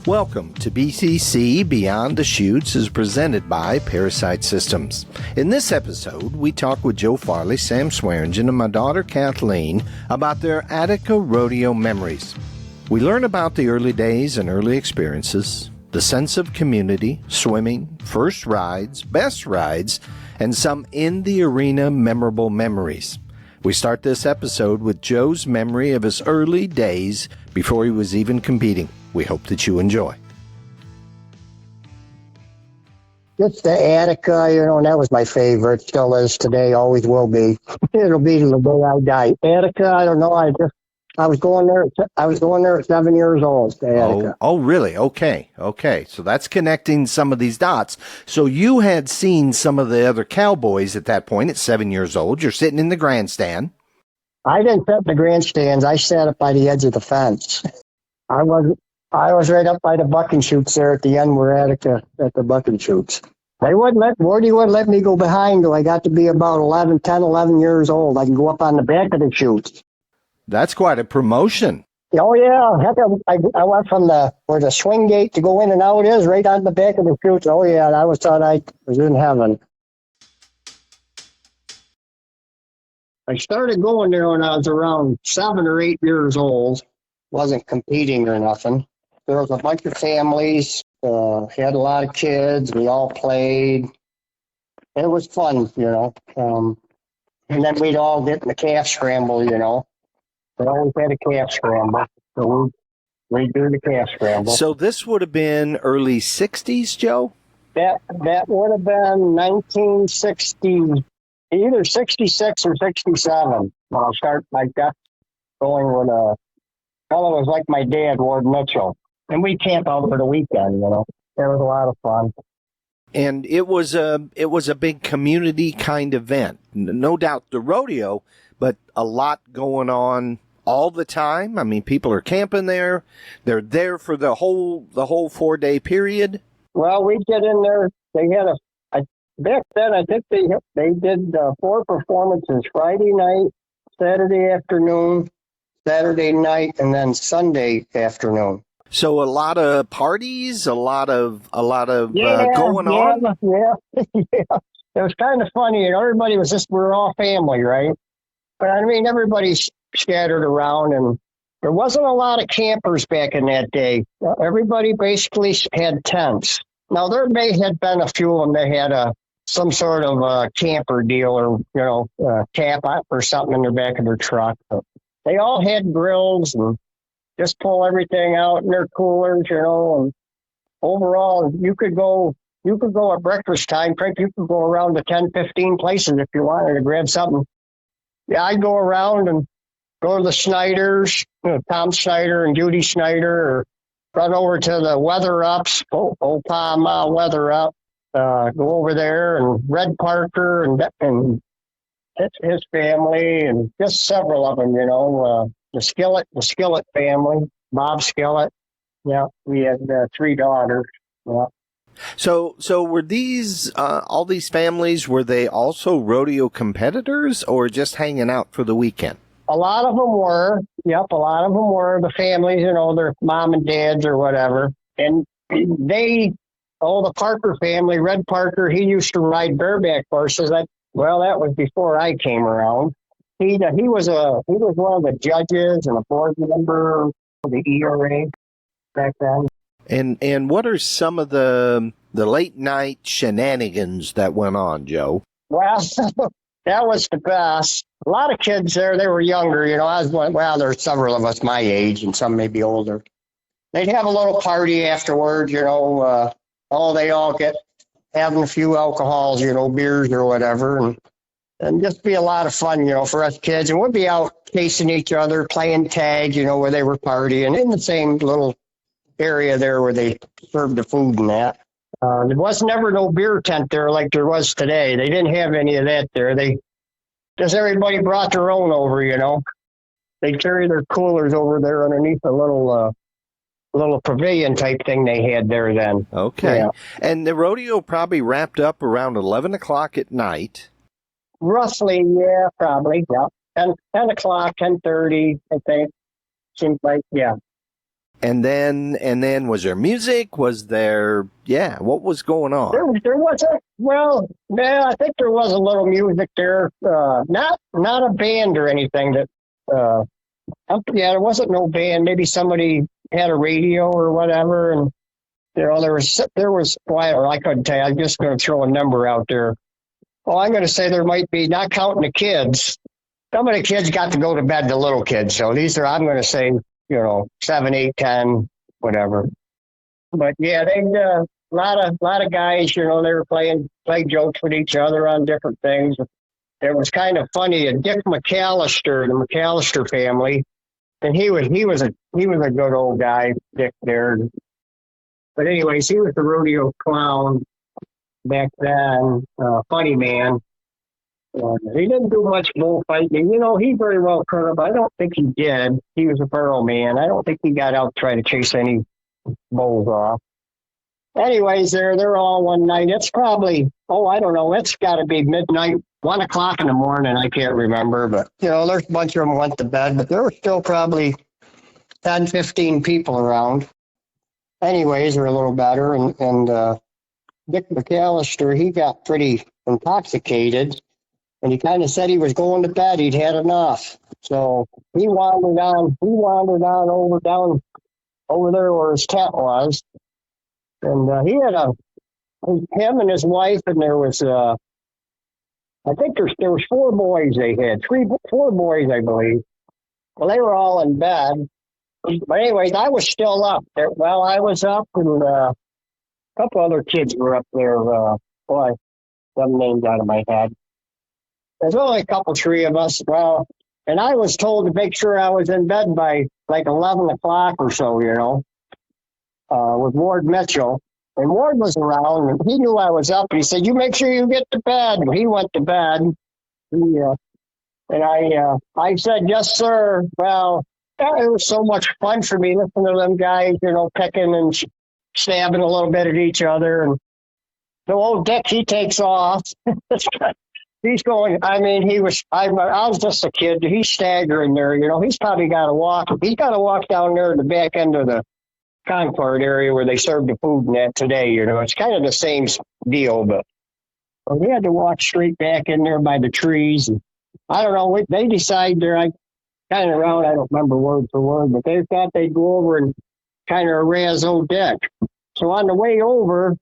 Welcome to BCC Beyond the Chutes is presented by ParaSight Systems. In this episode, we talk with Joe Farrelly, Sam Swearingen, and my daughter Kathleen about their Attica Rodeo memories. We learn about the early days and early experiences, the sense of community, swimming, first rides, best rides, and some in-the-arena memorable memories. We start this episode with Joe's memory of his early days before he was even competing. We hope that you enjoy. Just the Attica, and that was my favorite. Still is today, always will be. It'll be till the day I die. Attica, I don't know. I was going there at 7 years old. To Attica. Oh, really? Okay. So that's connecting some of these dots. So you had seen some of the other Cowboys at that point at 7 years old. You're sitting in the grandstand. I didn't sit in the grandstands. I sat up by the edge of the fence. I was right up by the bucking chutes there at the end where Attica at the bucking chutes. Morty wouldn't let me go behind till I got to be about 11 years old. I can go up on the back of the chutes. That's quite a promotion. Oh, yeah. Heck, I went from where the swing gate to go in and out is right on the back of the chutes. Oh, yeah. I thought I was in heaven. I started going there when I was around 7 or 8 years old. Wasn't competing or nothing. There was a bunch of families, had a lot of kids. We all played. It was fun, And then we'd all get in the calf scramble, We always had a calf scramble. So we'd do the calf scramble. So this would have been early 60s, Joe? That would have been 1960, either 66 or 67. When I started like that, going with a fellow was like my dad, Ward Mitchell. And we camped out for the weekend, It was a lot of fun. And it was a big community kind of event. No doubt the rodeo, but a lot going on all the time. I mean, people are camping there. They're there for the whole 4-day period. Well, we'd get in there. They had back then, I think they did 4 performances: Friday night, Saturday afternoon, Saturday night, and then Sunday afternoon. So a lot of parties, a lot of going on. Yeah. It was kind of funny, everybody was we're all family, right? But I mean, everybody's scattered around, and there wasn't a lot of campers back in that day. Everybody basically had tents. Now there may have been a few of them that had some sort of camper deal, or cap or something in the back of their truck. But they all had grills and just pull everything out in their coolers, and overall, you could go at breakfast time. Frank, you could go around to 10, 15 places if you wanted to grab something. Yeah, I'd go around and go to the Snyders, Tom Snyder and Judy Snyder, or run over to the Weather Ups, old Tom Weather Up, go over there, and Red Parker and his family, and just several of them, the Skillet family, Bob Skillet. Yeah, we had 3 daughters. Yeah. So were these all these families? Were they also rodeo competitors, or just hanging out for the weekend? A lot of them were. Yep, a lot of them were the families. Their mom and dads or whatever. And the Parker family, Red Parker, he used to ride bareback horses. That was before I came around. He was one of the judges and a board member of the ERA back then. And what are some of the late night shenanigans that went on, Joe? Well, that was the best. A lot of kids there, they were younger, there's several of us my age and some maybe older. They'd have a little party afterwards, they all get having a few alcohols, beers or whatever, and just be a lot of fun, for us kids. And we'd be out chasing each other, playing tag, where they were partying in the same little area there where they served the food and that. There was never no beer tent there like there was today. They didn't have any of that there. Everybody brought their own over, They carry their coolers over there underneath a little pavilion type thing they had there then. Okay. Yeah. And the rodeo probably wrapped up around 11 o'clock at night. Roughly, yeah, probably, yeah. 10 o'clock, 10:30, I think. Seems like, yeah. And then was there music? Was there, what was going on? There wasn't, well, yeah, I think there was a little music there. Not a band or anything there wasn't no band. Maybe somebody had a radio or whatever. And, there was, well, I couldn't tell you. I'm just going to throw a number out there. Well, I'm going to say there might be, not counting the kids. Some of the kids got to go to bed, the little kids. So I'm going to say, 7, 8, 10, whatever. But yeah, they a lot of guys, they were playing jokes with each other on different things. It was kind of funny. And Dick McAllister, the McAllister family, and he was a good old guy, Dick there. But anyways, he was the rodeo clown back then, funny man. He didn't do much bullfighting. He very well could have. I don't think he did. He was a thorough man. I don't think he got out trying to chase any bulls off. Anyways, they're all one night. It's probably, I don't know. It's got to be midnight, 1 o'clock in the morning. I can't remember. But, there's a bunch of them went to bed. But there were still probably 10, 15 people around. Anyways, they're a little better. And Dick McAllister, he got pretty intoxicated. And he kind of said he was going to bed. He'd had enough. So he wandered on down over there where his tent was. And he had him and his wife, and there was, I think there was 4 boys they had, 4 boys, I believe. Well, they were all in bed. But anyways, I was still up there. Well, I was up, and a couple other kids were up there. Some names out of my head. There's only a couple, 3 of us. Well, and I was told to make sure I was in bed by like 11 o'clock or so, with Ward Mitchell. And Ward was around, and he knew I was up. And he said, "You make sure you get to bed." And he went to bed. And I said, "Yes, sir." Well, it was so much fun for me listening to them guys, pecking and stabbing a little bit at each other. And the old Dick, he takes off. He's going, I was just a kid. He's staggering there, he's probably got to walk. He's got to walk down there to the back end of the Concord area where they serve the food and that today, It's kind of the same deal, but we had to walk straight back in there by the trees. And I don't know, they decide they're kind of around, I don't remember word for word, but they thought they'd go over and kind of harass old Dick. So on the way over,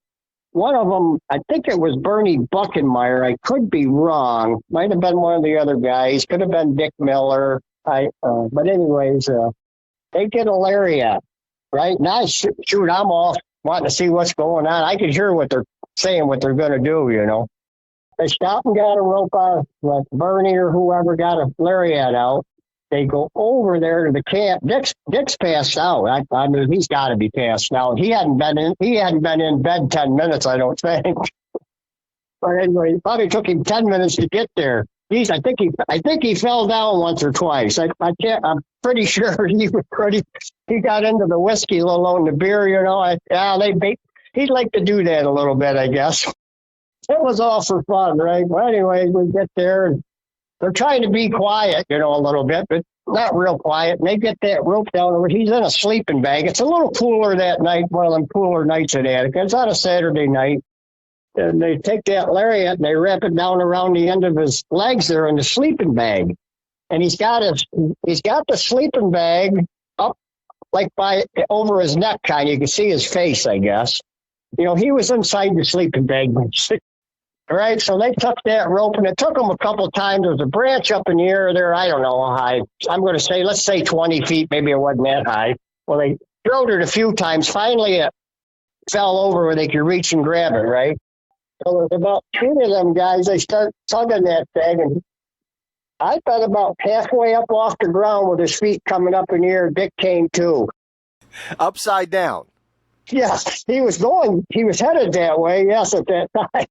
one of them, I think it was Bernie Buckenmeyer. I could be wrong. Might have been one of the other guys. Could have been Dick Miller. But anyways, they get a lariat, right? Now, shoot, I'm off wanting to see what's going on. I could hear what they're saying, what they're going to do, They stopped and got a rope out, like Bernie or whoever got a lariat out. They go over there to the camp. Dick's passed out. I mean, he's got to be passed out. He hadn't been in bed 10 minutes, I don't think. But anyway, it probably took him 10 minutes to get there. I think he fell down once or twice. I'm pretty sure he got into the whiskey, let alone the beer. He'd like to do that a little bit, I guess. It was all for fun, right? Well, anyway, we get there and they're trying to be quiet, a little bit, but not real quiet. And they get that rope down. He's in a sleeping bag. It's a little cooler that night, one of them cooler nights at Attica. It's on a Saturday night. And they take that lariat and they wrap it down around the end of his legs there in the sleeping bag. And he's got the sleeping bag up like over his neck, kind of. You can see his face, I guess. He was inside the sleeping bag. All right, so they took that rope, and it took them a couple of times. There was a branch up in the air there. I don't know how high. I'm going to say, let's say 20 feet. Maybe it wasn't that high. Well, they throwed it a few times. Finally, it fell over where they could reach and grab it, right? So there's about 2 of them guys. They start tugging that thing, and I thought about halfway up off the ground with his feet coming up in the air. Dick came too. Upside down. Yes, he was headed that way, yes, at that time.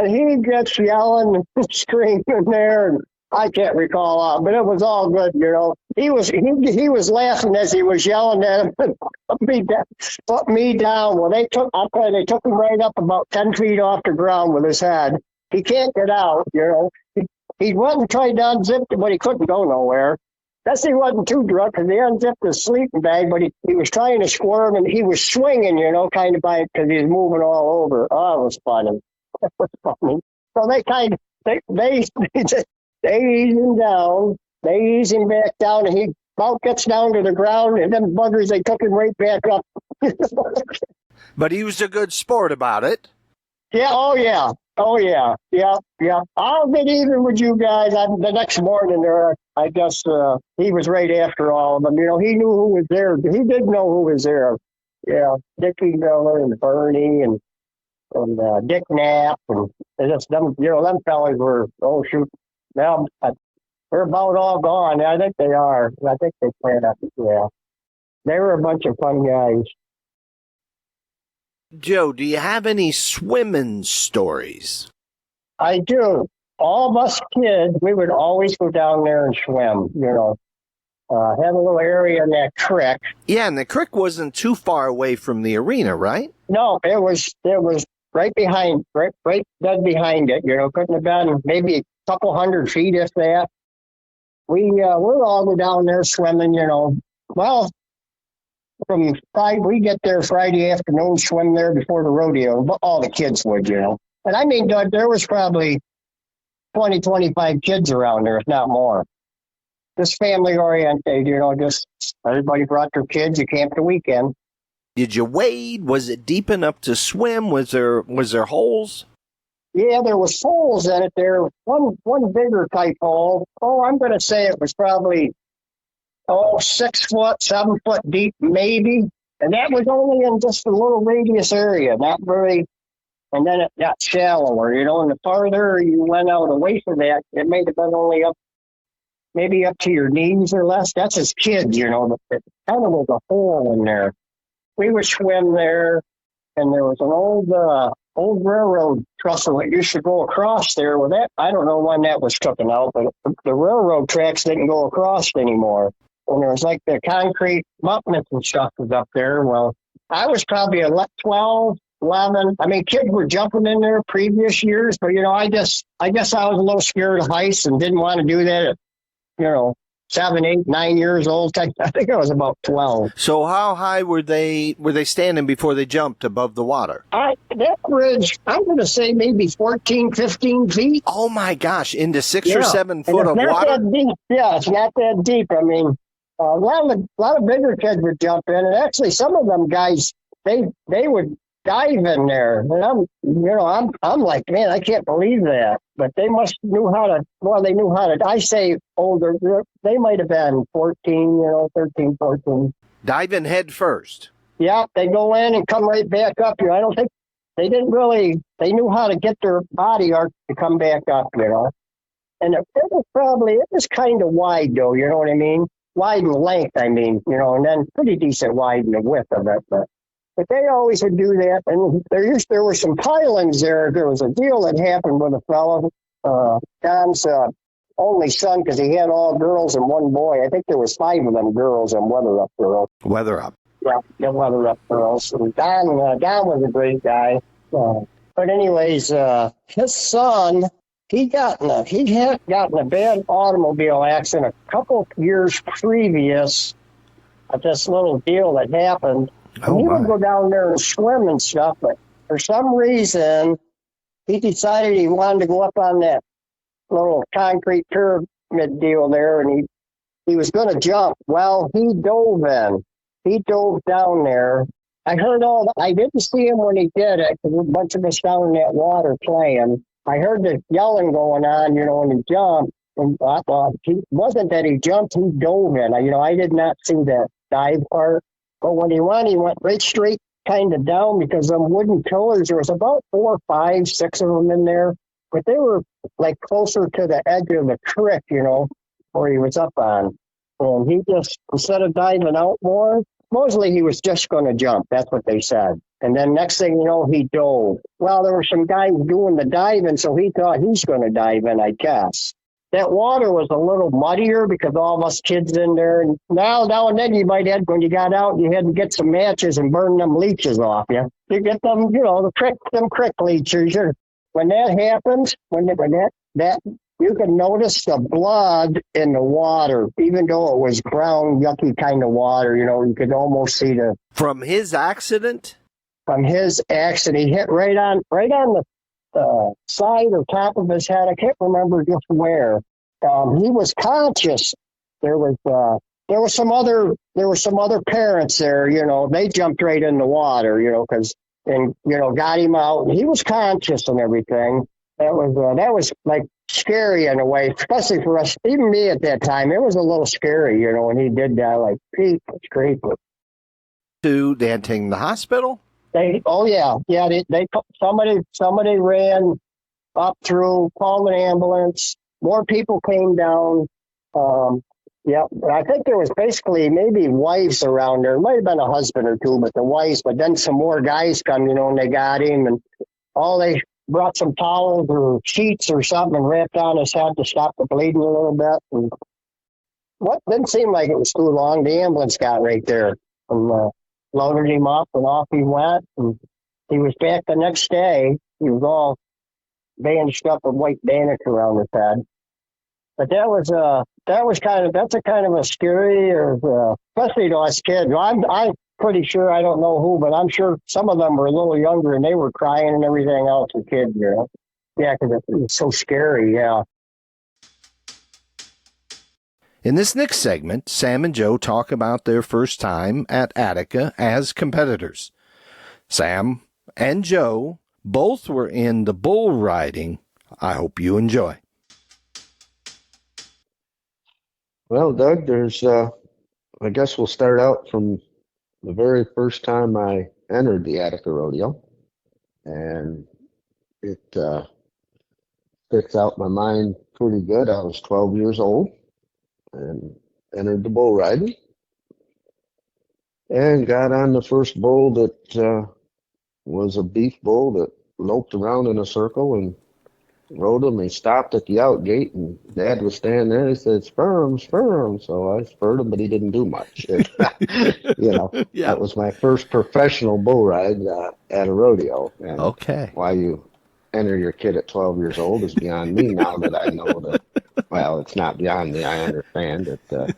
And he gets yelling and screaming there, and I can't recall all, but it was all good, He was laughing as he was yelling at him, put me down. Well, they took him right up about 10 feet off the ground with his head. He can't get out, He went and tried to unzip it, but he couldn't go nowhere. Guess he wasn't too drunk because he unzipped his sleeping bag, but he was trying to squirm and he was swinging, kind of by it because he was moving all over. Oh, it was funny. It was funny. So they ease him down. They ease him back down, and he about gets down to the ground, and then buggers, they took him right back up. But he was a good sport about it. Yeah, oh yeah. I'll get even with you guys. The next morning there, I guess he was right after all of them. He knew who was there. He did know who was there. Yeah, Dickie Miller and Bernie and Dick Knapp and just them. Them fellas were, oh shoot, now they're about all gone. I think they are. I think they played up. Yeah, they were a bunch of fun guys. Joe, do you have any swimming stories? I do. All of us kids, we would always go down there and swim, had a little area in that creek. Yeah, and the creek wasn't too far away from the arena, right? No, it was right behind, right dead behind it, couldn't have been maybe a couple 100 feet, if that. We'll all go down there swimming, well, we get there Friday afternoon, swim there before the rodeo, but all the kids would, And I mean, Doug, there was probably 20, 25 kids around there, if not more. Just family oriented, just everybody brought their kids. You camped the weekend. Did you wade? Was it deep enough to swim? Was there holes? Yeah, there was holes in it there. One bigger type hole. Oh, I'm going to say it was probably 6 foot, 7 foot deep, maybe. And that was only in just a little radius area, not very. And then it got shallower, and the farther you went out away from that, it may have been only maybe up to your knees or less. That's as kids, it kind of was a hole in there. We would swim there, and there was an old railroad trestle that used to go across there. With that, I don't know when that was taken out, but the railroad tracks didn't go across anymore. And there was like the concrete abutments and stuff was up there. Well, I was probably 12, 11. I mean, kids were jumping in there previous years, but I guess I was a little scared of heights and didn't want to do that at 7, 8, 9 years old. I think I was about 12. So how high were they standing before they jumped above the water? That bridge, I'm going to say maybe 14, 15 feet. Oh my gosh, into 6 or 7 foot of not water? That deep. Yeah, it's not that deep. I mean, a lot of bigger kids would jump in, and actually some of them guys, they would dive in there. And I'm like, man, I can't believe that. But they knew how to, I say older, they might have been 14, 13, 14. Dive in head first. Yeah, they go in and come right back up. I don't think they knew how to get their body arc to come back up, And it was kind of wide though, you know what I mean? Wide in length, I mean, and then pretty decent wide in the width of it. But they always would do that. And there were some pilings there. There was a deal that happened with a fellow, Don's only son, because he had all girls and one boy. I think there was 5 of them girls and Weather Up girls. Weather Up. Yeah, the Weather Up girls. And Don was a great guy. But anyways, his son, he had gotten a bad automobile accident a couple of years previous at this little deal that happened. And he would go down there and swim and stuff, but for some reason, he decided he wanted to go up on that little concrete pyramid deal there, and he was going to jump. Well, he dove in. He dove down there. I didn't see him when he did it, because a bunch of us down in that water playing. I heard the yelling going on, when he jumped. And I thought, it wasn't that he jumped, he dove in. I did not see that dive part. But when he went right straight kind of down, because them wooden pillars, there was about 4, 5, 6 of them in there. But they were like closer to the edge of the creek, where he was up on. And he just, instead of diving out more, mostly he was just going to jump. That's what they said. And then next thing you know, he dove. Well, there were some guys doing the diving, so he thought he's going to dive in, I guess. That water was a little muddier because all of us kids in there. And now and then you might have, when you got out, you had to get some matches and burn them leeches off you. You get them, them crick leeches. When that happens, when that you could notice the blood in the water, even though it was brown, yucky kind of water. You could almost see From his accident? from his accident. He hit right on the side or top of his head. I can't remember just where. He was conscious. There was some other parents there. They jumped right in the water. Got him out. He was conscious and everything. That was like scary in a way, especially for us. Even me at that time, it was a little scary. When he did that, like, it's creepy. They had taken the hospital? Somebody ran up through, called an ambulance. More people came down. I think there was basically maybe wives around there. It might have been a husband or two, but the wives. But then some more guys come, and they got him, and they brought some towels or sheets or something and wrapped on his head to stop the bleeding a little bit. And what didn't seem like it was too long. The ambulance got right there and loaded him up, and off he went. And he was back the next day. He was all bandaged up with white bandage around his head. But that's a kind of a scary, especially to us kids. I'm pretty sure, I don't know who, but I'm sure some of them were a little younger and they were crying and everything else as kids. Yeah, because it was so scary. Yeah. In this next segment, Sam and Joe talk about their first time at Attica as competitors. Sam and Joe both were in the bull riding. I hope you enjoy. Well, Doug, I guess we'll start out from the very first time I entered the Attica Rodeo. And it sticks out in my mind pretty good. I was 12 years old and entered the bull riding and got on the first bull that was a beef bull that loped around in a circle and rode him. He stopped at the out gate and Dad was standing there. He said, "Spur him, spur him." So I spurred him, but he didn't do much. That was my first professional bull ride at a rodeo. And Okay. why you enter your kid at 12 years old is beyond me now that I know that. Well, it's not beyond me. I understand that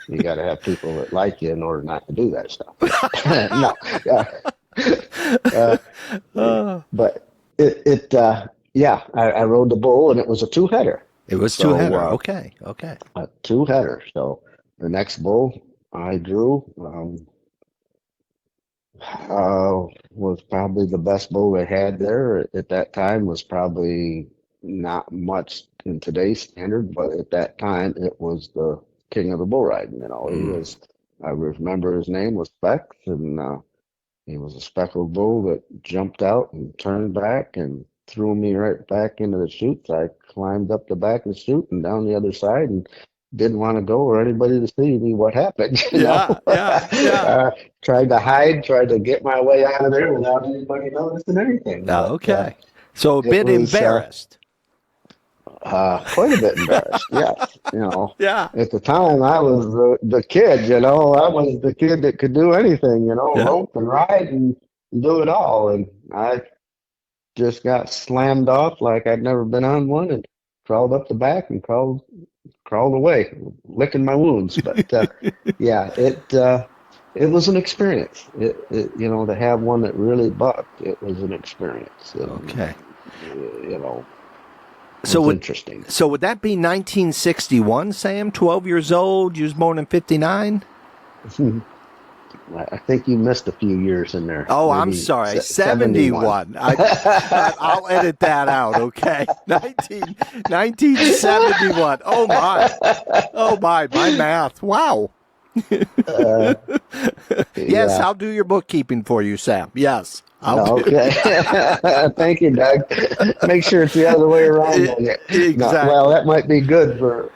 you got to have people that like you in order not to do that stuff. But I rode the bull and it was a two-header. It was two-header. Okay. A two-header. So the next bull I drew was probably the best bull they had there at that time. Was probably not much in today's standard, but at that time it was the king of the bull riding. He was. I remember his name was Specs, and he was a speckled bull that jumped out and turned back and threw me right back into the chutes. I climbed up the back of the chute and down the other side and didn't want to go or anybody to see me what happened. Tried to hide, tried to get my way out of there without anybody noticing anything. Okay. So a bit embarrassed. Quite a bit embarrassed, yes. Yeah. At the time, I was the kid, I was the kid that could do anything, rope and ride and do it all. And I just got slammed off like I'd never been on one and crawled up the back and crawled away, licking my wounds. But it was an experience. To have one that really bucked, it was an experience. Okay. Interesting. So would that be 1961, Sam? 12 years old? You was born in 59? I think you missed a few years in there. Oh, I'm sorry. 71. I'll edit that out, okay? 1971. Oh, my math. Wow. Yes, I'll do your bookkeeping for you, Sam. Yes. Okay. Thank you, Doug. Make sure it's the other way around. Exactly. Well, that might be good for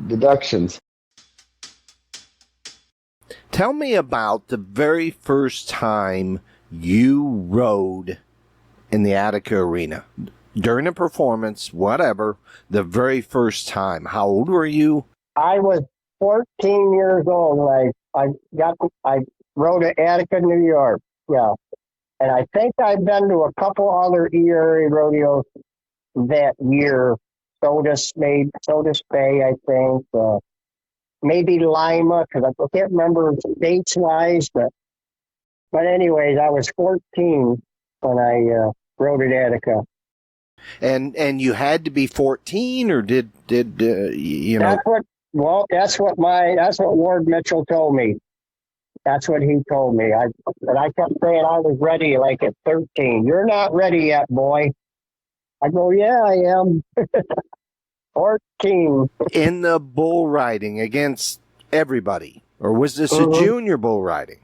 deductions. Tell me about the very first time you rode in the Attica Arena. During a performance, whatever, the very first time. How old were you? I was 14 years old. I rode at Attica, New York. Yeah. And I think I've been to a couple other area rodeos that year. Sodus Bay, I think. Maybe Lima, because I can't remember dates wise, but anyways, I was 14 when I rode at Attica. And you had to be 14, or did you know? That's what Ward Mitchell told me. That's what he told me. But I kept saying I was ready like at 13. You're not ready yet, boy. I go, yeah, I am. 14. In the bull riding against everybody, or was this a junior bull riding?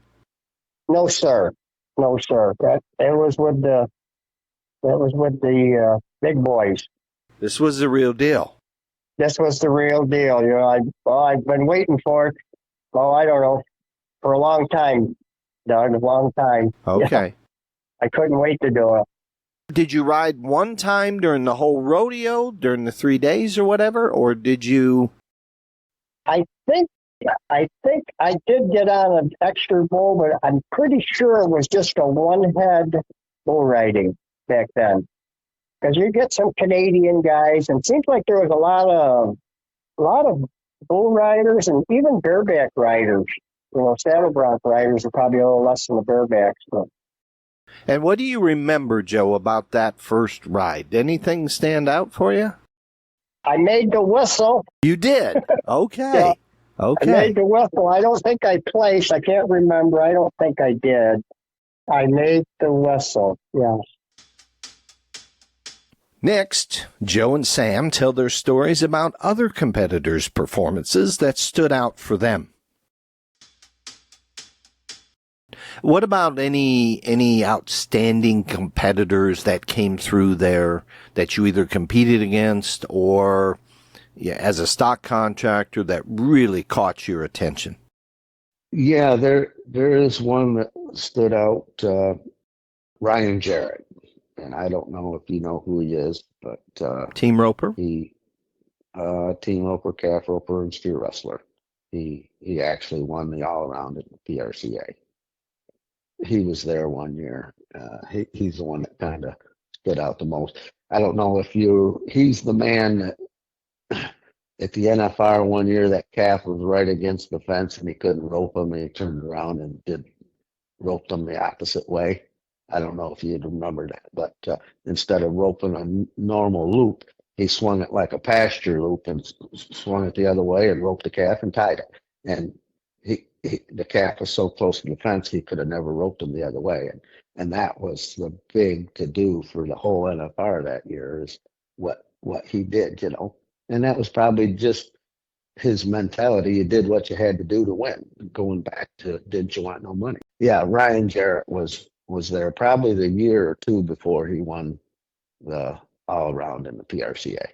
No, sir. No, sir. It was with the big boys. This was the real deal. This was the real deal. You know, I've been waiting for it. Oh, I don't know, for a long time, Doug. A long time. Okay. Yeah. I couldn't wait to do it. Did you ride one time during the whole rodeo, during the 3 days or whatever, or did you? I think I did get on an extra bull, but I'm pretty sure it was just a one-head bull riding back then. Because you get some Canadian guys, and it seems like there was a lot of bull riders and even bareback riders. You know, saddle bronc riders are probably a little less than the barebacks. But. And what do you remember, Joe, about that first ride? Anything stand out for you? I made the whistle. You did? Okay. Yeah. Okay. I made the whistle. I don't think I placed. I can't remember. I don't think I did. I made the whistle. Yeah. Next, Joe and Sam tell their stories about other competitors' performances that stood out for them. What about any outstanding competitors that came through there that you either competed against or as a stock contractor that really caught your attention? Yeah, there is one that stood out, Ryan Jarrett. And I don't know if you know who he is, but Team Roper? He team roper, calf roper, and steer wrestler. He actually won the all around at the PRCA. He was there one year. He's the one that kind of stood out the most. I don't know if he's the man that at the NFR one year that calf was right against the fence and he couldn't rope him, and he turned around and roped him the opposite way. I don't know if you'd remember that, but instead of roping a normal loop, he swung it like a pasture loop and swung it the other way and roped the calf and tied it. And the calf was so close to the fence, he could have never roped him the other way. And that was the big to do for the whole NFR that year, is what he did, you know. And that was probably just his mentality. You did what you had to do to win. Going back to, didn't you want no money? Yeah, Ryan Jarrett was there probably the year or two before he won the all around in the PRCA.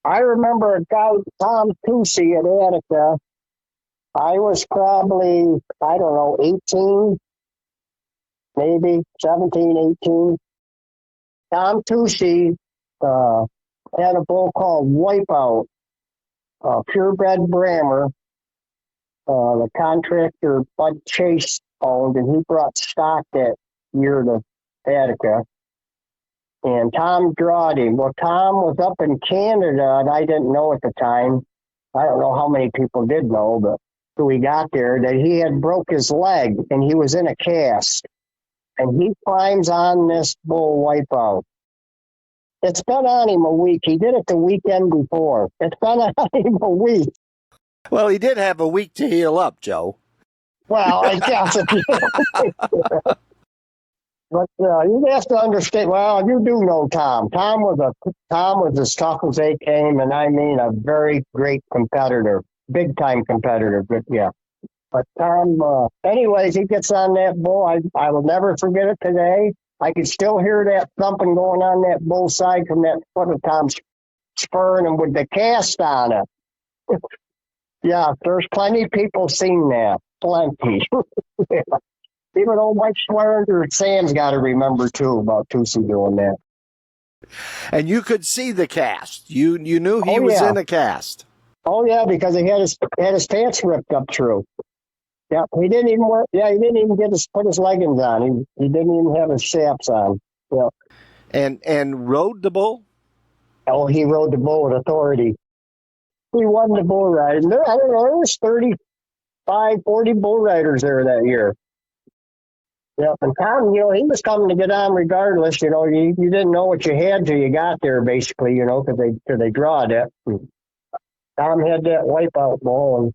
I remember a guy, Tom Tusey at Attica. I was probably, I don't know, 18, maybe 17, 18. Tom Tusey had a bull called Wipeout, purebred Brammer. The contractor Bud Chase owned, and he brought stock that year to Attica. And Tom drawed him. Well, Tom was up in Canada, and I didn't know at the time. I don't know how many people did know, but when we got there, that he had broke his leg, and he was in a cast. And he climbs on this bull Wipeout. It's been on him a week. He did it the weekend before. It's been on him a week. Well, he did have a week to heal up, Joe. Well, I guess. But you have to understand. Well, you do know Tom. Tom was as tough as they came, and I mean a very great competitor, big time competitor. But yeah. But Tom, anyways, he gets on that bull. I will never forget it today. I can still hear that thumping going on that bull side from that foot of Tom spurring him with the cast on it. Yeah, there's plenty of people seen that. Plenty. Yeah. Even old Mike Swearingen, Sam's got to remember, too, about Tusey doing that. And you could see the cast. You knew he was in a cast. Oh, yeah, because he had his pants ripped up through. Yeah, he didn't even put his leggings on. He didn't even have his chaps on. Yeah. And rode the bull? Oh, he rode the bull with authority. He won the bull ride. And I don't know, there was 35, 40 bull riders there that year. Yep, and Tom, he was coming to get on regardless. You didn't know what you had till you got there, basically, because they drawed it. And Tom had that wipeout bull, and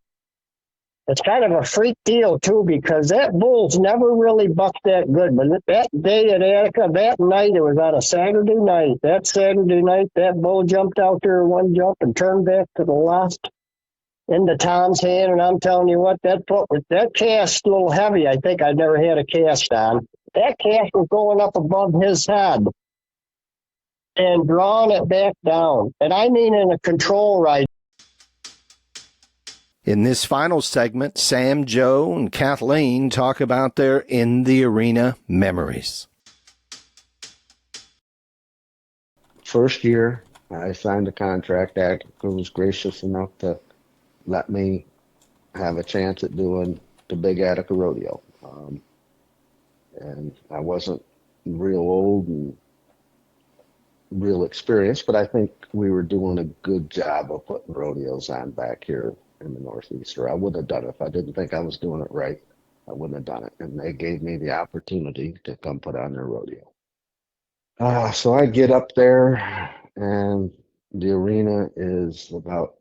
it's kind of a freak deal, too, because that bull's never really bucked that good. But that day at Attica, that night, it was on a Saturday night. That Saturday night, that bull jumped out there one jump and turned back to the left into Tom's hand. And I'm telling you what, that cast a little heavy. I think I'd never had a cast on. That cast was going up above his head and drawing it back down. And I mean in a control ride. In this final segment, Sam, Joe, and Kathleen talk about their in the arena memories. First year, I signed a contract. Attica was gracious enough to let me have a chance at doing the big Attica Rodeo. And I wasn't real old and real experienced, but I think we were doing a good job of putting rodeos on back here in the Northeast, or I wouldn't have done it. If I didn't think I was doing it right, I wouldn't have done it. And they gave me the opportunity to come put on their rodeo. So I get up there, and the arena is about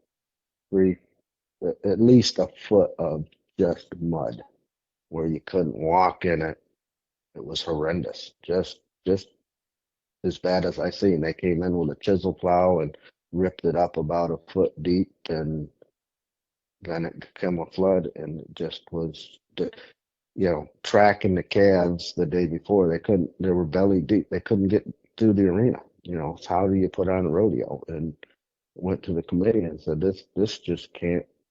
at least a foot of just mud where you couldn't walk in it. It was horrendous. Just as bad as I seen. They came in with a chisel plow and ripped it up about a foot deep, and then it became a flood, and it just was, tracking the calves the day before. They were belly deep. They couldn't get through the arena. How do you put on a rodeo? And went to the committee and said, this just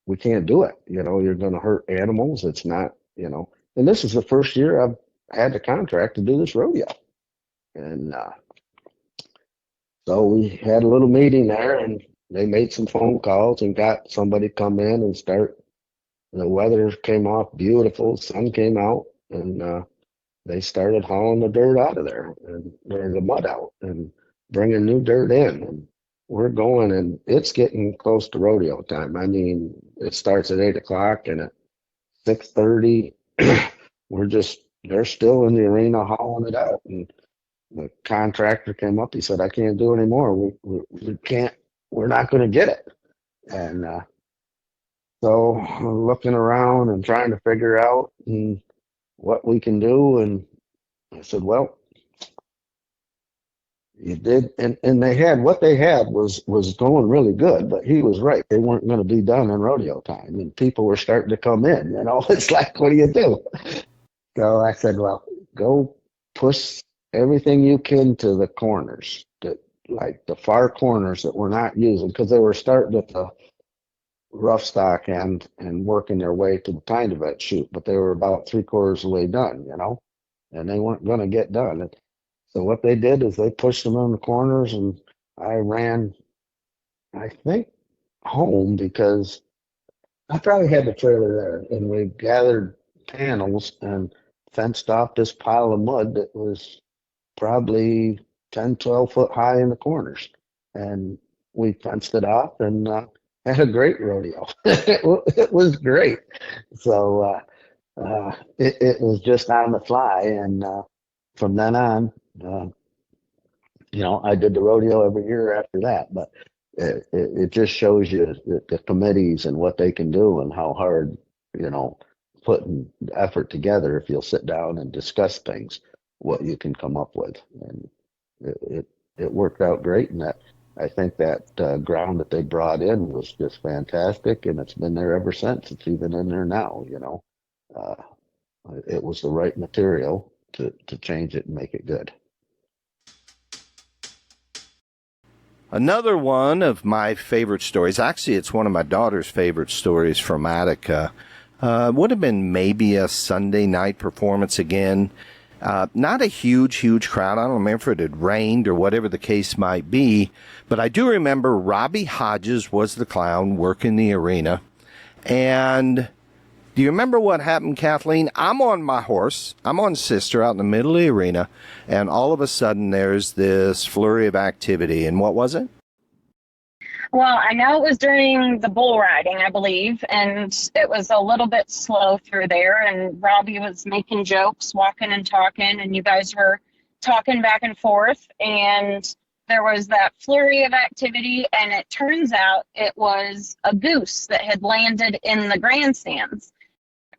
we can't do it. You're going to hurt animals. It's not, and this is the first year I've had the contract to do this rodeo. And so we had a little meeting there, and they made some phone calls and got somebody come in and start. The weather came off beautiful, sun came out, and they started hauling the dirt out of there, or the mud out, and bringing new dirt in. And we're going, and it's getting close to rodeo time. I mean, it starts at 8 o'clock, and at 6:30, they're still in the arena hauling it out. And the contractor came up. He said, "I can't do anymore. We can't. We're not going to get it." And so I'm looking around and trying to figure out what we can do. And I said, "Well, you did." And they had, what they had was going really good, but he was right. They weren't going to be done in rodeo time, and people were starting to come in. It's like, what do you do? So I said, "Well, go push everything you can to the corners, like the far corners that we're not using," because they were starting at the rough stock end and working their way to the kind of vet chute, but they were about 3/4 of the way done, and they weren't going to get done. And so what they did is they pushed them in the corners, and I ran, I think, home, because I probably had the trailer there, and we gathered panels and fenced off this pile of mud that was probably 10, 12 foot high in the corners. And we fenced it off and had a great rodeo. It was great. So it was just on the fly. And from then on, I did the rodeo every year after that. But it just shows you the committees and what they can do, and how hard, putting effort together, if you'll sit down and discuss things, what you can come up with. And it worked out great. And I think that ground that they brought in was just fantastic, and it's been there ever since. It's even in there now. It was the right material to change it and make it good. Another one of my favorite stories, actually it's one of my daughter's favorite stories from Attica, would have been maybe a Sunday night performance again. Not a huge crowd. I don't remember if it had rained or whatever the case might be, but I do remember Robbie Hodges was the clown working the arena. And Do you remember what happened, Kathleen? I'm on my horse. I'm on Sister out in the middle of the arena, and all of a sudden there's this flurry of activity. And what was it? Well, I know it was during the bull riding, I believe, and it was a little bit slow through there, and Robbie was making jokes, walking and talking, and you guys were talking back and forth, and there was that flurry of activity, and it turns out it was a goose that had landed in the grandstands.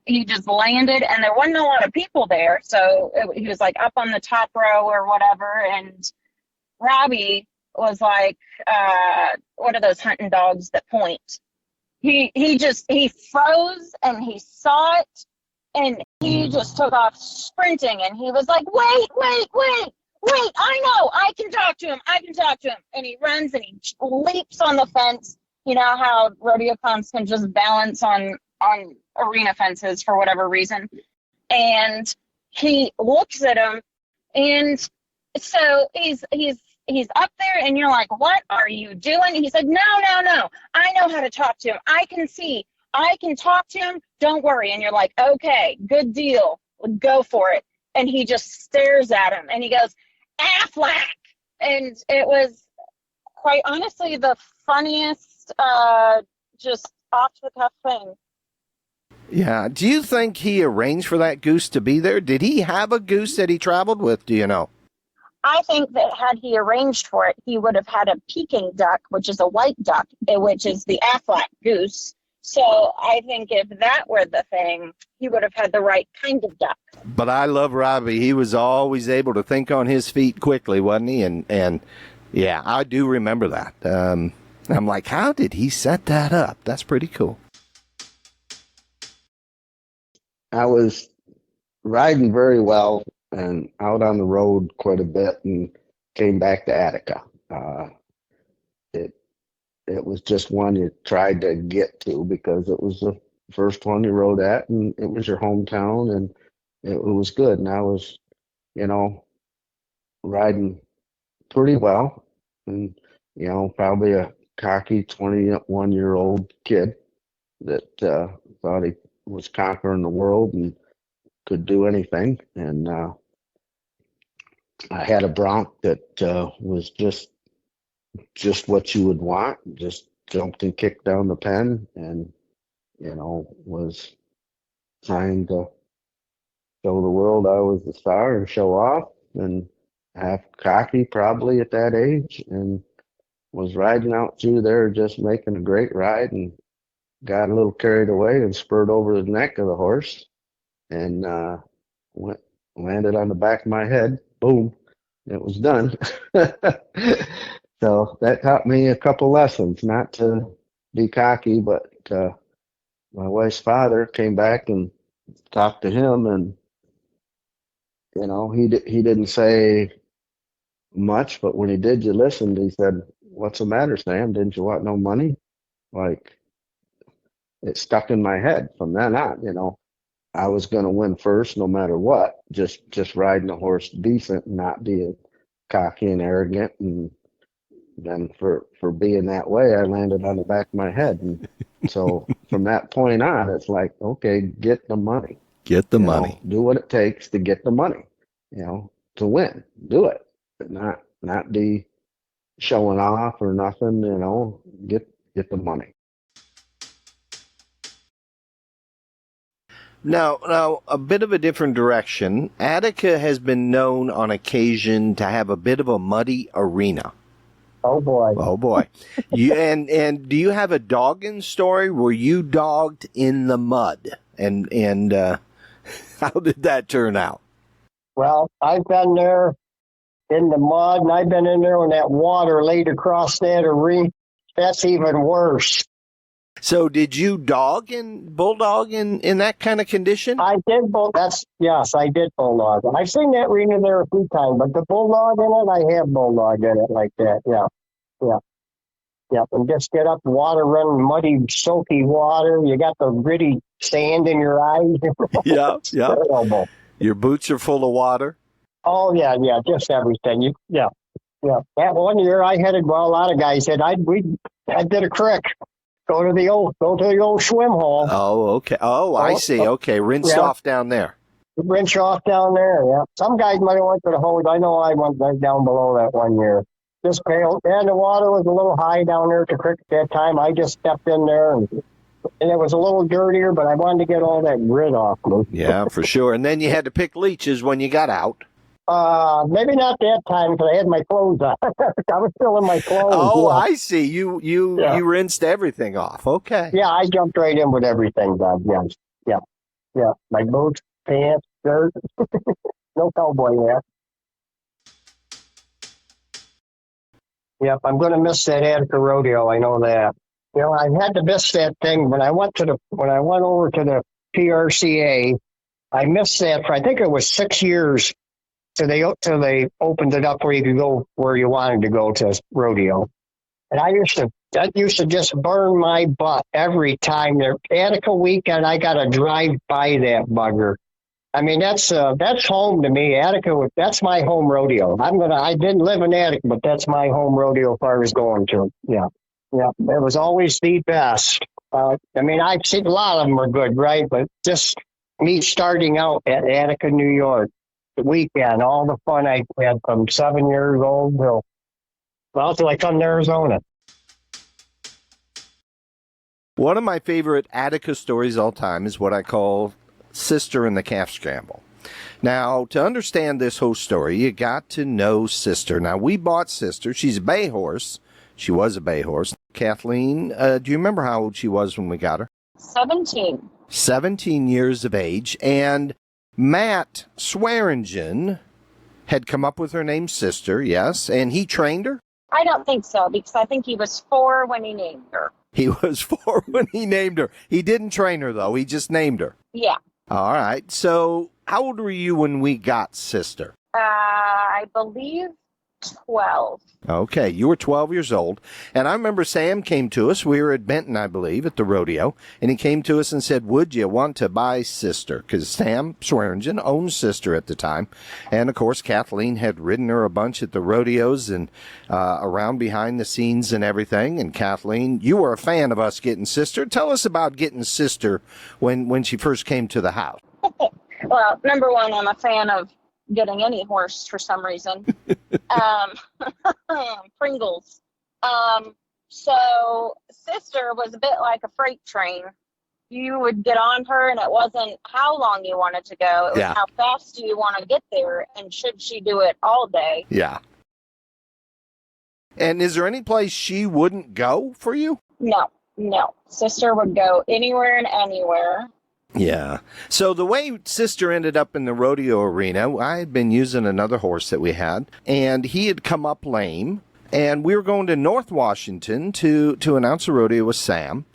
He just landed, and there wasn't a lot of people there, so he was like up on the top row or whatever, and Robbie was like, what are those hunting dogs that point? He froze, and he saw it, and he just took off sprinting, and he was like, wait, I know, I can talk to him. And he runs and he leaps on the fence. You know how rodeo clowns can just balance on arena fences for whatever reason. And he looks at him, and so he's up there, and you're like, what are you doing? He said, no, I know how to talk to him. I can talk to him. Don't worry. And you're like, okay, good deal. Go for it. And he just stares at him, and he goes, Affleck. And it was quite honestly the funniest, just off the cuff thing. Yeah. Do you think he arranged for that goose to be there? Did he have a goose that he traveled with? Do you know? I think that had he arranged for it, he would have had a Peking duck, which is a white duck, which is the Affleck goose. So I think if that were the thing, he would have had the right kind of duck. But I love Robbie. He was always able to think on his feet quickly, wasn't he? And yeah, I do remember that. I'm like, how did he set that up? That's pretty cool. I was riding very well and out on the road quite a bit, and came back to Attica. It was just one you tried to get to because it was the first one you rode at, and it was your hometown, and it was good. And I was, riding pretty well, and probably a cocky 21-year-old kid that thought he was conquering the world and could do anything. And I had a bronc that was just what you would want. Just jumped and kicked down the pen, and was trying to show the world I was the star and show off, and half cocky probably at that age, and was riding out through there just making a great ride, and got a little carried away and spurred over the neck of the horse, and landed on the back of my head. Boom, it was done. So that taught me a couple lessons, not to be cocky, but my wife's father came back and talked to him, and he didn't say much, but when he did, you listened. He said, "What's the matter, Sam? Didn't you want no money?" Like, it stuck in my head from then on. I was going to win first no matter what, just riding a horse decent and not being cocky and arrogant. And then for being that way, I landed on the back of my head. And so from that point on, it's like, okay, get the money. Get the money. Do what it takes to get the money, to win. Do it. But not be showing off or nothing, get the money. Now, a bit of a different direction. Attica has been known on occasion to have a bit of a muddy arena. Oh boy. Oh boy. And do you have a dogging story? Were you dogged in the mud? And how did that turn out? Well, I've been there in the mud, and I've been in there when that water laid across that arena. That's even worse. So did you bulldog in that kind of condition? I did yes, I did bulldog. I've seen that arena there a few times, but the bulldog in it, I have bulldogged in it like that. Yeah. And just get up, water running, muddy, soaky water. You got the gritty sand in your eyes. Yeah. Terrible. Your boots are full of water. Oh yeah, just everything. Yeah. That one year I headed. Well, a lot of guys said I did a crick. go to the old swim hole. Oh, okay. Oh, I see. Okay, rinsed Yeah. off down there. Rinse off down there. Yeah. Some guys might have went to the hose. I know I went right down below that one year. Just pale, and the water was a little high down there at the creek at that time. I just stepped in there, and it was a little dirtier, but I wanted to get all that grit off me. Yeah, for sure. And then you had to pick leeches when you got out. Maybe not that time because I had my clothes on. I was still in my clothes. Oh, yeah. I see. You rinsed everything off. Okay. Yeah, I jumped right in with everything, Doug. Yes. Yeah. My boots, pants, shirt. No cowboy hat. Yep, I'm going to miss that Attica Rodeo. I know that. You know, I had to miss that thing when I went over to the PRCA. I missed that for I think it was 6 years till they opened it up where you could go where you wanted to go to rodeo. And that used to just burn my butt every time. The Attica weekend, I got to drive by that bugger. I mean, that's home to me. Attica, that's my home rodeo. I didn't live in Attica, but that's my home rodeo as far as going to. Yeah. It was always the best. I mean, I've seen a lot of them were good, right? But just me starting out at Attica, New York, the weekend, all the fun I had from 7 years old till I come to Arizona. One of my favorite Attica stories all time is what I call Sister and the Calf Scramble. Now, to understand this whole story, you got to know Sister. Now, we bought Sister. She's a bay horse. She was a bay horse. Kathleen, do you remember how old she was when we got her? 17. 17 years of age. And Matt Swearingen had come up with her name Sister, yes, and he trained her? I don't think so, because I think he was 4 when he named her. He was 4 when he named her. He didn't train her, though. He just named her. Yeah. All right. So how old were you when we got Sister? I believe 12. Okay, you were 12 years old. And I remember Sam came to us. We were at Benton, I believe, at the rodeo. And he came to us and said, would you want to buy Sister? Because Sam Swearingen owned Sister at the time. And, of course, Kathleen had ridden her a bunch at the rodeos and around behind the scenes and everything. And, Kathleen, you were a fan of us getting Sister. Tell us about getting Sister when she first came to the house. Well, number one, I'm a fan of getting any horse for some reason. Pringles. So Sister was a bit like a freight train. You would get on her and it wasn't how long you wanted to go. It was how fast do you want to get there, and should she do it all day? Yeah. And is there any place she wouldn't go for you? No. Sister would go anywhere and anywhere. Yeah. So the way Sister ended up in the rodeo arena, I had been using another horse that we had, and he had come up lame, and we were going to North Washington to announce a rodeo with Sam,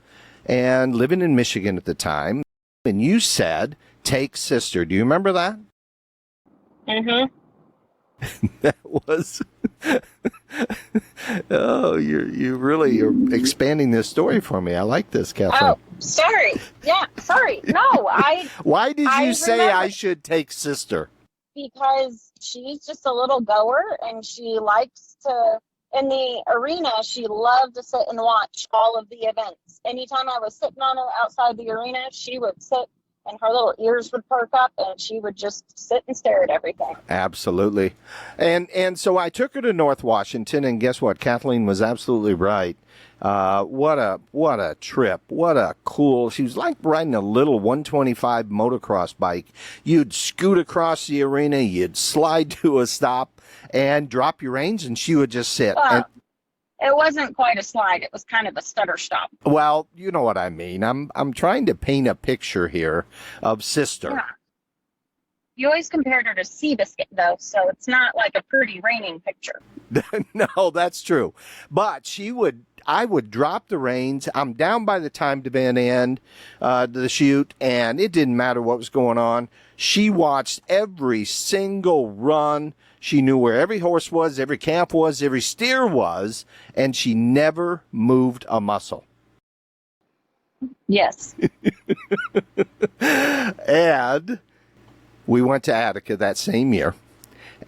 and living in Michigan at the time. And you said, take Sister. Do you remember that? Mm-hmm. That was... Oh, you're expanding this story for me. I like this, Kathleen. Oh, sorry. Yeah, sorry. No, Why did you say I should take Sister? Because she's just a little goer, and she likes to, in the arena, she loved to sit and watch all of the events. Anytime I was sitting on her outside the arena, she would sit and her little ears would perk up, and she would just sit and stare at everything. Absolutely. And so I took her to North Washington, and guess what? Kathleen was absolutely right. What a trip. What a cool. She was like riding a little 125 motocross bike. You'd scoot across the arena, you'd slide to a stop and drop your reins, and she would just sit. It wasn't quite a slide. It was kind of a stutter stop. Well, you know what I mean. I'm trying to paint a picture here of Sister. Yeah. You always compared her to Seabiscuit, though, so it's not like a pretty raining picture. No, that's true. But I would drop the reins. I'm down by the time to van end, the chute, and it didn't matter what was going on. She watched every single run. She knew where every horse was, every calf was, every steer was, and she never moved a muscle. Yes. And we went to Attica that same year.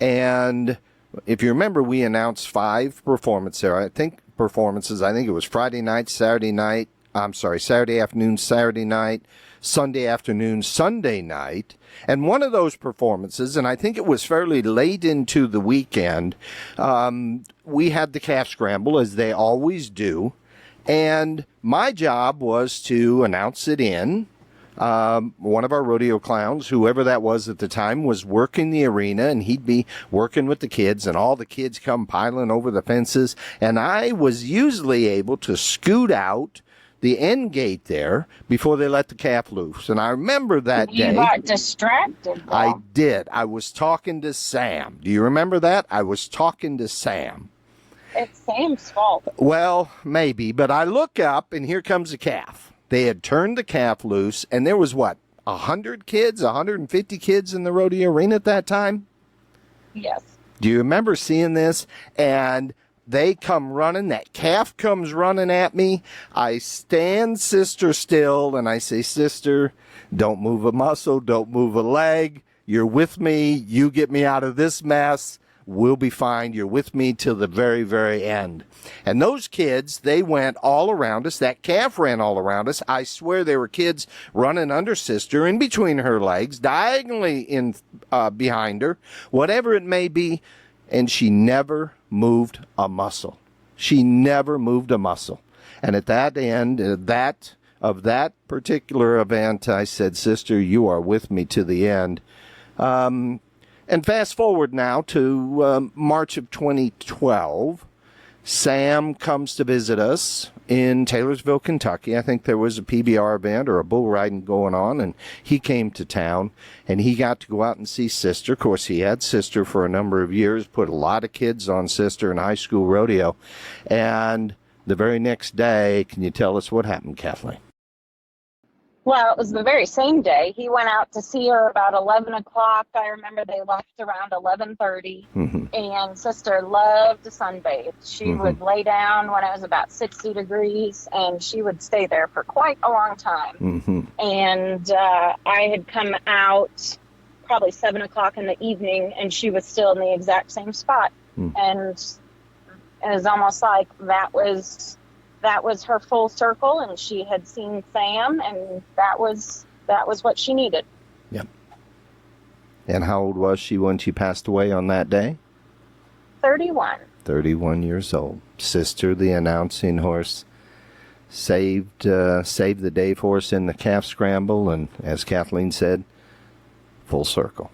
And if you remember, we announced 5 performances there. I think it was Friday night, Saturday night, Saturday afternoon, Saturday night, Sunday afternoon, Sunday night. And one of those performances, and I think it was fairly late into the weekend, we had the calf scramble, as they always do. And my job was to announce it in. One of our rodeo clowns, whoever that was at the time, was working the arena, and he'd be working with the kids, and all the kids come piling over the fences. And I was usually able to scoot out the end gate there before they let the calf loose. And I remember that day. You got distracted, though. I did. I was talking to Sam. Do you remember that? I was talking to Sam. It's Sam's fault. Well, maybe, but I look up, and here comes the calf. They had turned the calf loose, and there was, 100 kids, 150 kids in the rodeo arena at that time? Yes. Do you remember seeing this? And they come running. That calf comes running at me. I stand Sister still, and I say, Sister, don't move a muscle, don't move a leg. You're with me. You get me out of this mess. We'll be fine. You're with me till the very, very end. And those kids, they went all around us. That calf ran all around us. I swear there were kids running under Sister, in between her legs, diagonally in behind her, whatever it may be. And she never moved a muscle. She never moved a muscle. And at that end of that particular event, I said, Sister, you are with me to the end. And fast forward now to March of 2012. Sam comes to visit us in Taylorsville, Kentucky. I think there was a PBR event or a bull riding going on, and he came to town, and he got to go out and see Sister. Of course, he had Sister for a number of years, put a lot of kids on Sister in high school rodeo. And the very next day, can you tell us what happened, Kathleen? Well, it was the very same day. He went out to see her about 11 o'clock. I remember they left around 11:30. And Sister loved to sunbathe. She would lay down when it was about 60 degrees, and she would stay there for quite a long time. And I had come out probably 7 o'clock in the evening, and she was still in the exact same spot. And it was almost like that was her full circle, and she had seen Sam, and that was what she needed. Yep. And how old was she when she passed away on that day? 31. 31 years old. Sister, the announcing horse, saved the day for us in the calf scramble, and as Kathleen said, full circle.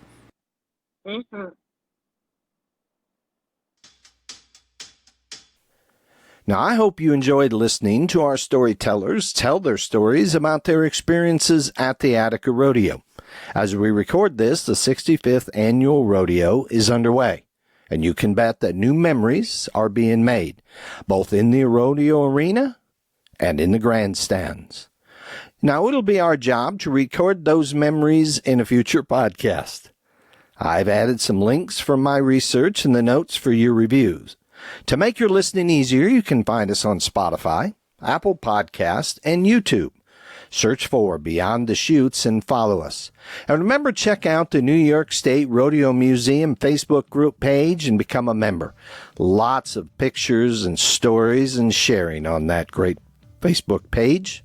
Now, I hope you enjoyed listening to our storytellers tell their stories about their experiences at the Attica Rodeo. As we record this, the 65th annual rodeo is underway, and you can bet that new memories are being made, both in the rodeo arena and in the grandstands. Now, it'll be our job to record those memories in a future podcast. I've added some links from my research in the notes for your reviews. To make your listening easier, you can find us on Spotify, Apple Podcasts, and YouTube. Search for Beyond the Chutes and follow us. And remember, check out the New York State Rodeo Museum Facebook group page and become a member. Lots of pictures and stories and sharing on that great Facebook page.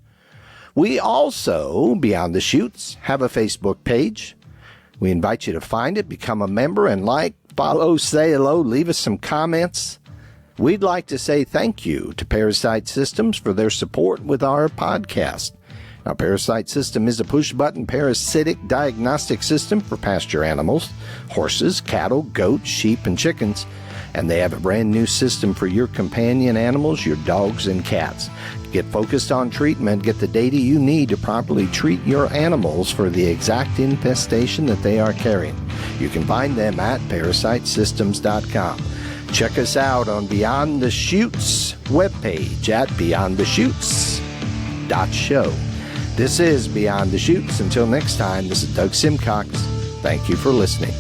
We also, Beyond the Chutes, have a Facebook page. We invite you to find it, become a member, and like, follow, say hello, leave us some comments. We'd like to say thank you to ParaSight Systems for their support with our podcast. Now, ParaSight System is a push-button parasitic diagnostic system for pasture animals, horses, cattle, goats, sheep, and chickens. And they have a brand new system for your companion animals, your dogs and cats. Get focused on treatment, get the data you need to properly treat your animals for the exact infestation that they are carrying. You can find them at ParaSightSystems.com. Check us out on Beyond the Chutes webpage at BeyondTheChutes.show. This is Beyond the Chutes. Until next time, this is Doug Simcox. Thank you for listening.